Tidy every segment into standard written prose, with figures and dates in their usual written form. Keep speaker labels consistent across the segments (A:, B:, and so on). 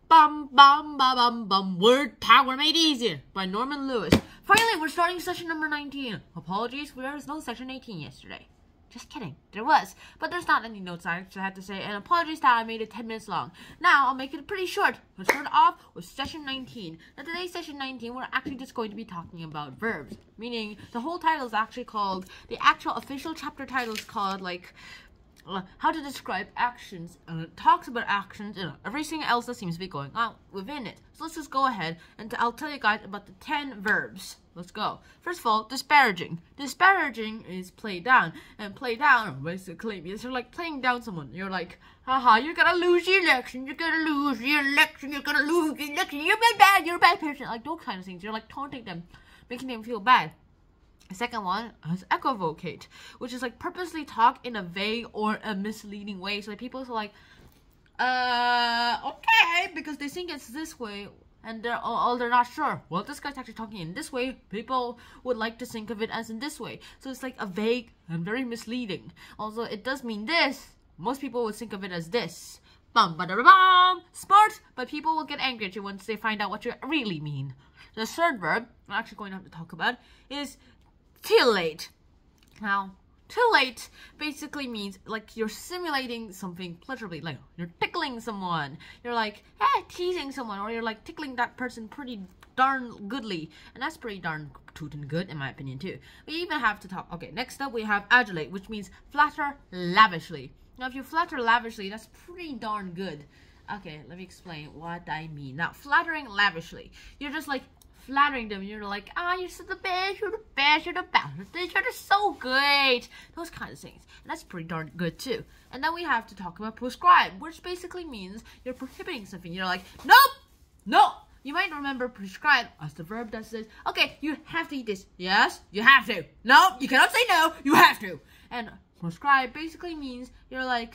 A: Bum bum ba bum bum. Word Power Made Easier by Norman Lewis. Finally, we're starting session number 19. Apologies, there was no session 18 yesterday. Just kidding, there was, but there's not any notes I actually had to say, and apologies that I made it 10 minutes long. Now, I'll make it pretty short. Let's start off with session 19. Now, today's session 19, we're actually just going to be talking about verbs, meaning the whole title is actually called, the actual official chapter title is called, like, how to describe actions, and it talks about actions and everything else that seems to be going on within it. So let's just go ahead and I'll tell you guys about the 10 verbs. Let's go. First of all, disparaging. Disparaging is play down, and play down basically means you're like playing down someone. You're like, haha, you're gonna lose the election, you're gonna lose the election, you're gonna lose the election, you're bad, you're a bad person. Like those kind of things. You're like taunting them, making them feel bad. The second one is equivocate, which is like purposely talk in a vague or a misleading way. So like people are like, okay, because they think it's this way, and they're not sure. Well, this guy's actually talking in this way. People would like to think of it as in this way. So it's like a vague and very misleading. Also, it does mean this. Most people would think of it as this. Bum ba da bum. Smart, but people will get angry at you once they find out what you really mean. The third verb I'm actually going to have to talk about is titillate. Now, titillate basically means like you're simulating something pleasurably, like you're tickling someone, you're like, hey, teasing someone, or you're like tickling that person pretty darn goodly, and that's pretty darn tootin' good in my opinion too. We even have to talk, okay, next up we have adulate, which means flatter lavishly. Now if you flatter lavishly, that's pretty darn good. Okay, let me explain what I mean. Now, flattering lavishly, you're just like flattering them, you're like, you're so the best, you're the best, you're the best, you're so great, those kind of things, and that's pretty darn good too. And then we have to talk about prescribe, which basically means you're prohibiting something. You're like, nope, no. You might remember prescribe as the verb that says, okay, you have to eat this. Yes, you have to. No, you cannot say no, you have to. And prescribe basically means you're like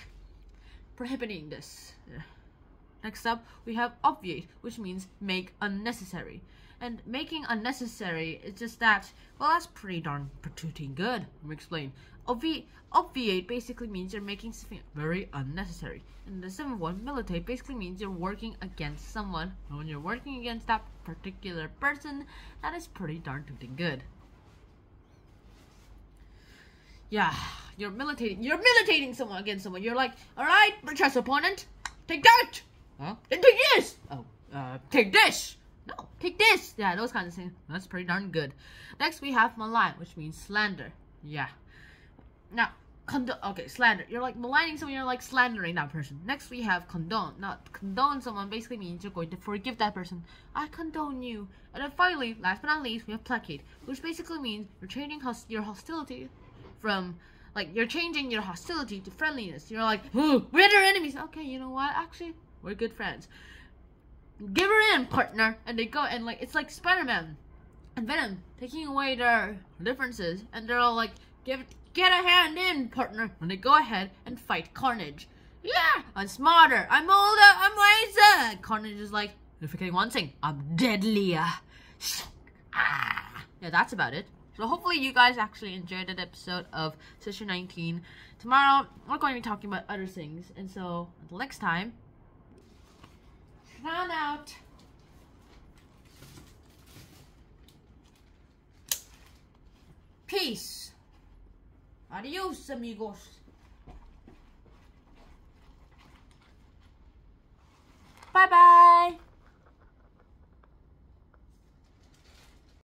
A: prohibiting this. Next up, we have obviate, which means make unnecessary. And making unnecessary is just that, well, that's pretty darn tooting good. Let me explain. Obviate basically means you're making something very unnecessary. And the seventh one, militate, basically means you're working against someone. And when you're working against that particular person, that is pretty darn tooting good. Yeah, you're militating someone against someone. You're like, alright, chess opponent, take that! Huh? And take this! Oh, take this! No, take this! Yeah, those kinds of things. That's pretty darn good. Next, we have malign, which means slander. Yeah. Now, okay, slander. You're like maligning someone, you're like slandering that person. Next, we have condone. Now, condone someone basically means you're going to forgive that person. I condone you. And then finally, last but not least, we have placate, which basically means you're changing your hostility from, like, you're changing your hostility to friendliness. You're like, we're their enemies. Okay, you know what? Actually, we're good friends. Give her in, partner. And they go, and like, it's like Spider-Man and Venom taking away their differences, and they're all like, get a hand in, partner. And they go ahead and fight Carnage. Yeah, I'm smarter, I'm older, I'm wiser. And Carnage is like, you're forgetting one thing, I'm deadlier. Yeah, that's about it. So hopefully you guys actually enjoyed that episode of session 19. Tomorrow, we're going to be talking about other things. And so, until next time, sign out. Peace. Adios, amigos. Bye-bye.